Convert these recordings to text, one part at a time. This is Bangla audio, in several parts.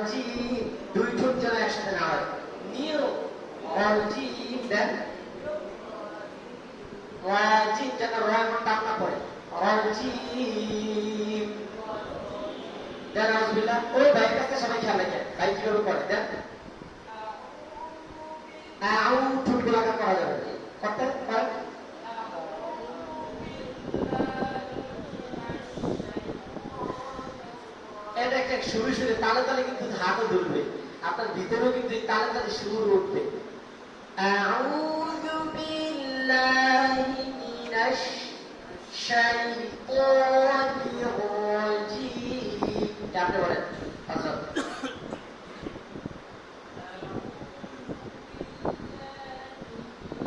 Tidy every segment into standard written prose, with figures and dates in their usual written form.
জি দুই ঠোঁট যেন একসাথে না হয় নিউ জি দেন জি যেন রয় টান না পড়ে জি দেন আউযুবিল্লাহ ওই ভাইয়ের কাছে সবাই খেয়াল রাখেন ভাই কিভাবে করে দেন আউ ঠোঁট গোলাকার করা যাবে করতে পারেন এটা একটা শুরু শুরু তালে তালে কিন্তু হাতও ধরবে আপনার ভিতরেও কিন্তু তালে তালে সুর উঠবে আউযু বিল্লাহি মিনাশ শাইতানির রাজিম আপনি বলেন আচ্ছা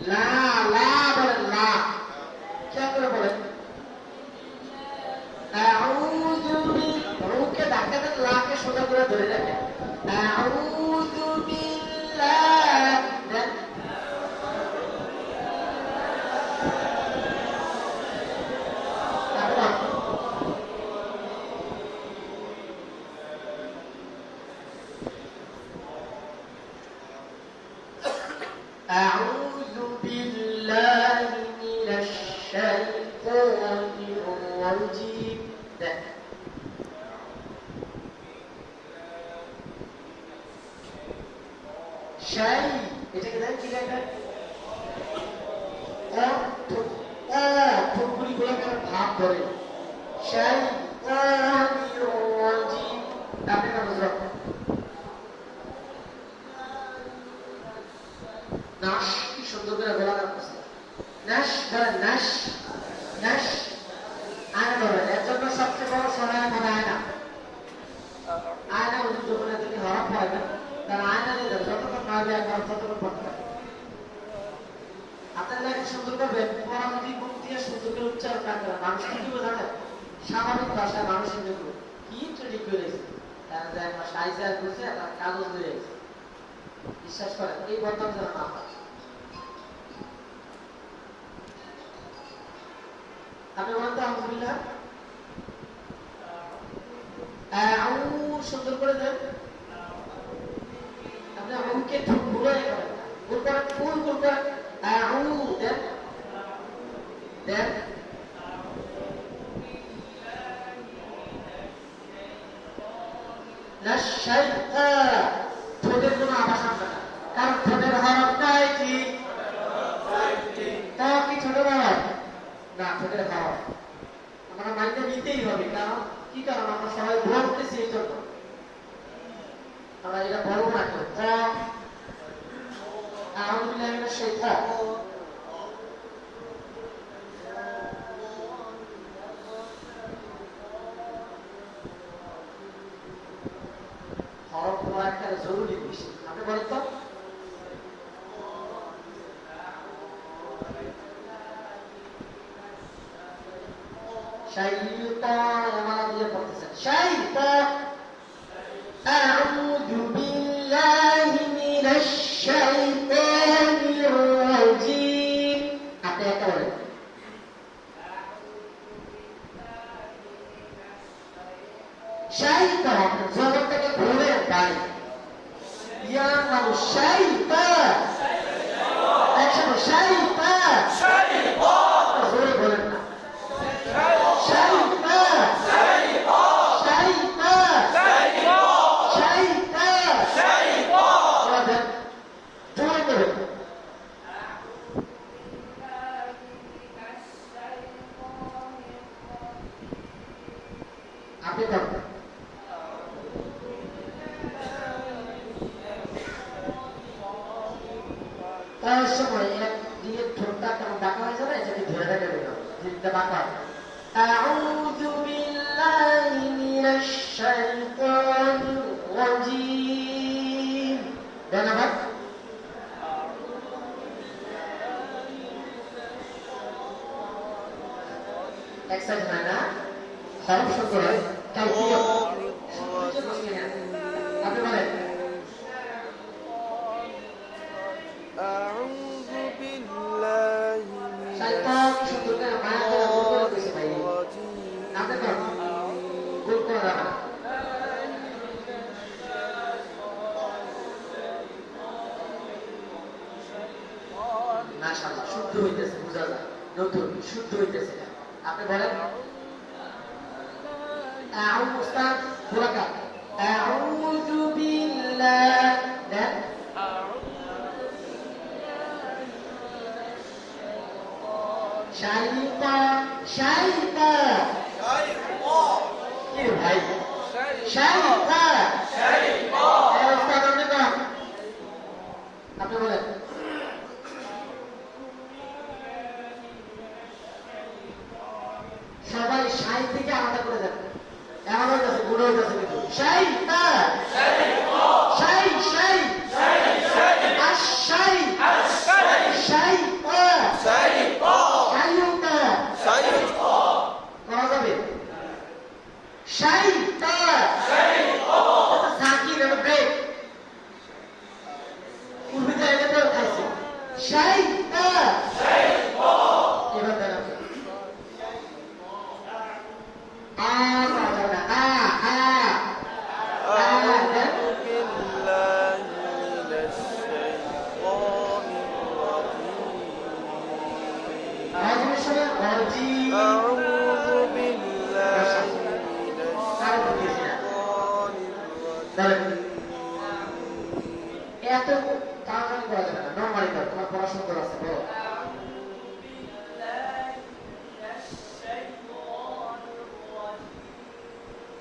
লা লা বলেন লা খেয়াল করে বলেন আউযু রুকে ধাক্কা দেন লাকে সোজা করে ধরে রাখেন আউযু বিল্লাহ দেন أعوذ بالله من الشيطان الرجيم শাই এটাকে দেন কি লেখা ঠোঁটগুলি গোলাকার ভাব ধরে শাই আপনি না বুঝলাম নাশ কি সুন্দর করে গোলাকার করছে নাশ ধরেন নাশ নাশ আয়না ধরেন এর জন্য সবচেয়ে বড় সহায় মনে আয়না আয়না উচিত বলে তুমি হরফ হয় না তারা আয়না দিয়ে দেবে যতক্ষণ না যায় একবার ততক্ষণ পড়তে পারে আপনার লাইফে সুন্দর করবে পরামতি মুখ দিয়ে সুন্দর করে উচ্চারণ না করে মানুষ কি বোঝাবে স্বাভাবিক ভাষায় মানুষের যেগুলো কি ট্রেনিং করেছে তারা যে একবার সাইজার করছে তার কাগজ দিয়ে গেছে বিশ্বাস করেন এই বদনাম যেন না হয় আপনি বলেন তো আলহামদুলিল্লাহ সুন্দর করে দেন আপনি আমাকে ঠোঁট ভুলে করেন ভুল করেন ফুল ভুল করেন দেন দেন ঠোঁটের কোনো আভাস আসবে না কারণ ঠোঁটের হরফটাই ঠিক তা কি ঠোঁটের হরফ না ঠোঁটের হরফ আমরা মাইন্ডে নিতেই হবে কারণ কি কারণ আমরা সবাই বলতেছি এই জন্য আমরা এটা বলবো না কেউ আলহামদুলিল্লাহ সেই হরফ পড়া একটা জরুরি বিষয় আপনি বলেন তো শাইতান আমারা দিয়ে পড়তেছেন শাইতান আউযু বিল্লাহি মিনাশ শাইতানির রাজিম আপনি একা বলেন শাইতান জগৎটাকে ঘুরে দেয় ইয়া মানুষ শাইতান একসাথে শাইতান জোরে বলেন না আপনি করবেন তার সময় এক দিকে ঠোঁটটা কেমন বাঁকা হয়ে যাবে এটাকে ধরে রাখা যাবে দিকটা বাঁকা হবে আউযু বিল্লাহি মিনাশ শাইতানির রাজিম দেন আবার এক্সাইজ হয় না হরফ সুন্দর হয় তাই কি আপনি বলেন আউযু বিল্লাহি শয়তান সুন্দর করে মায়া করে ভুল করে দিয়েছে ভাই আপনি করেন ভুল করে রাখেন মাশাআল্লাহ শুদ্ধ হইতেছে, বোঝা যায় নতুন শুদ্ধ হইতেছে। আপনি বলেন আউযু উস্তাদ বুরাকা আউযু বিল্লাহ দেন শাইতান শাইতান কি ভাই শাইতান উস্তাদ আপনি বলেন, আপনি বলেন সবাই শাই থেকে আলাদা করে দেন। এমন হইতেছে গুণ হইতেছে কিন্তু শাইতান শাই শাই আশাই শাইতান শাইতান করা যাবে শাইতান সাকিন এবং ব্রেক পূর্বিতে এনে তো খাইছে শাইতান এবার দেন আপনি أعوذ بالله من الشيطان الرجيم এত তাড়াতাড়ি করা যাবে না, নরমালি কর, তোমার পড়াশোনা করা আছে বলো।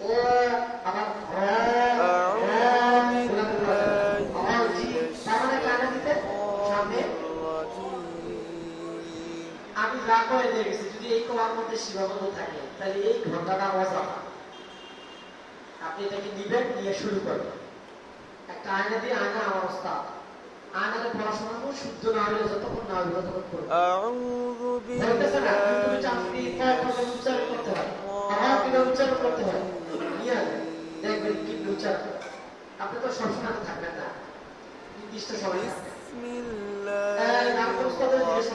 ও আমার আমি যা করে দিয়ে গেছি, যদি এই কোলার মধ্যে সীমাবদ্ধ থাকে তাহলে এই ঘন্টাটা অজানা। আপনি এটাকে নিবেন, নিয়ে শুরু করবেন। একটা আয়না দিয়ে আয়না আমার অবস্থা আয়নাকে পড়াশোনা করুন, শুদ্ধ না হলে যতক্ষণ না হলে ততক্ষণ করুন। أعوذ বলতেছে না কিন্তু بالله চাকরি উচ্চারণ করতে হয়, আমার কিভাবে উচ্চারণ করতে হয় নিয়ে আসবেন, দেখবেন কি উচ্চারণ। আপনি তো সবসময় থাকবেন না, নির্দিষ্ট সময় থাকবেন। بسم الله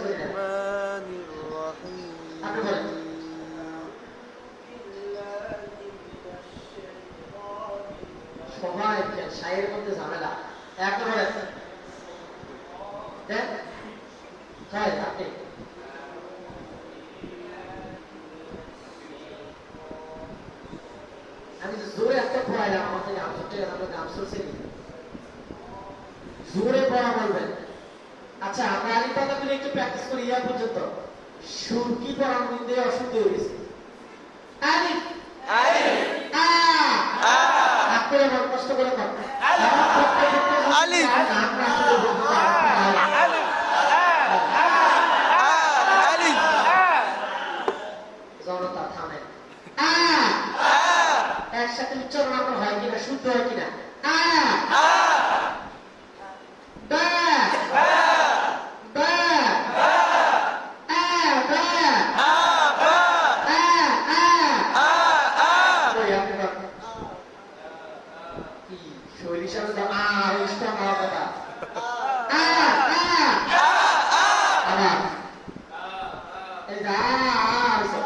الرحمن الرحيم আপনি বলেন সবাই শায়ের মধ্যে ঝামেলা একটা বলেন দেন তাই আপনি আমি জোরে একটা পড়াইলাম, আমাদের গামসুর জোরে পড়া বলবেন। আচ্ছা আমরা আলিফ বাতাগুলো একটু প্র্যাকটিস করি ইয়া পর্যন্ত। সুর কি পড়ার মধ্যে অশুদ্ধ হয়ে গেছে। আলিফ আ আপনি মন কষ্ট করে পড়েন। আলিফ আলিফ জনতা থামেন। আ একসাথে উচ্চারণ আপনার হয় কিনা, শুদ্ধ হয় কিনা। আ বা বা আ বা ওই আপনি বলেন। কি শৈলী সাথে তো ইস্টা হওয়ার কথা। আবার এই যে হইছে।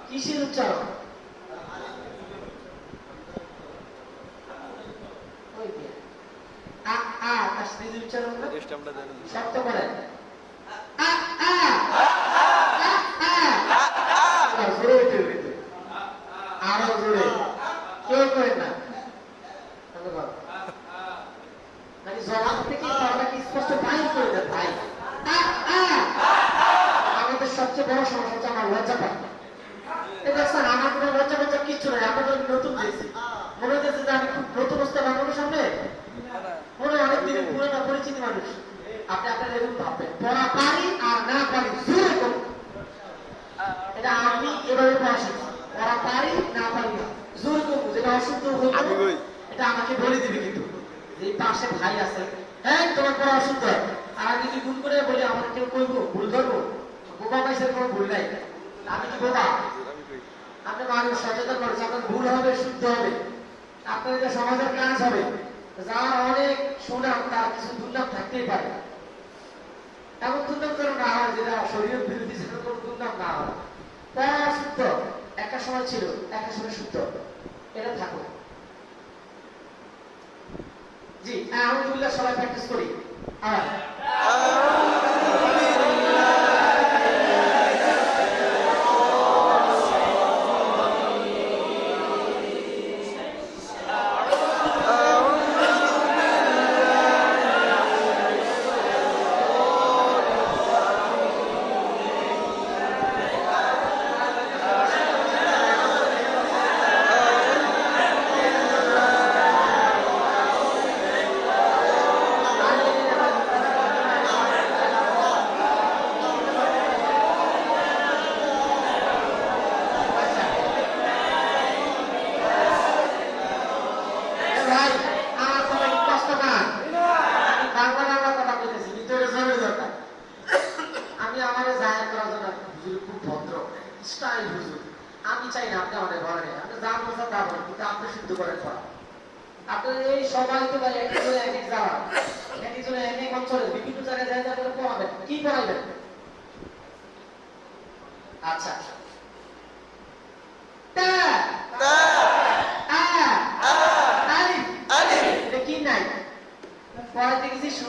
কিসের উচ্চারণ? উচ্চারণ শক্ত করেন। আরো জোরে কেউ করেন না, মানে জবাব থেকে কথাটাকে স্পষ্ট বাইর করে দেন ভাই। আমাদের সবচেয়ে বড় সমস্যা হচ্ছে আমার লজ্জা পাই। দেখছেন আমার কোনো লজ্জা লজ্জা কিচ্ছু নাই, আমাদের নতুন দিয়েছি মনে হচ্ছে যে আমি খুব নতুন অবস্থা মানুষের সামনে মনে অনেক দিনের পুরোনো পরিচিত মানুষ। আপনি আপনার এরকম ভাববেন পড়া পারি আর না পারি জোরে করুন। এটা আমি এভাবে পড়া শিখছি, পড়া পারি না পারি না জোরে করবো, যেটা অশুদ্ধ হইব এটা আমাকে বলে দিবে। কিন্তু যে পাশে ভাই আছে, হ্যাঁ তোমার পড়া অশুদ্ধ, আর আমি যদি ভুল করে বলি আমার কেউ কইব ভুল ধরবো, বোবা পাইসের কোনো ভুল নাই, আমি কি বোবা? আপনি মানুষ সচেতন মানুষ, আপনার ভুল হবে শুদ্ধ হবে, আপনার এটা সমাজের কাজ হবে। যার অনেক সুনাম তার কিছু দুর্নাম থাকতেই পারে, এমন দুর্নাম যেন না হয় যেটা শরীরের বিরোধী, যেন কোনো দুর্নাম না হয়। পড়া শুদ্ধ, একটা সময় ছিল, একটা সময় শুদ্ধ, এটা থাকুক। জি, আলহামদুলিল্লাহ, সবাই প্র্যাকটিস করি। আর ভাই, আমার কথা কি কষ্ট না? আমি বাংলা কথা বলতেছি, ভিতরে জোরে জোরটা। আমি আমাদের জাহের করার জন্য হুজুর খুব ভদ্র, স্টাইল হুজুর। আমি চাই না আপনি আমাদের ঘরে নেই, আপনি যা বলছেন তা বলেন, কিন্তু আপনি সিদ্ধ করেন পড়া। আপনাদের এই সবাই তো ভাই এক একজনে এক এক জায়গা, এক একজনে এক এক অঞ্চলে বিভিন্ন জায়গায় যায়, আপনারা পড়াবেন, কি পড়াইবেন? আচ্ছা,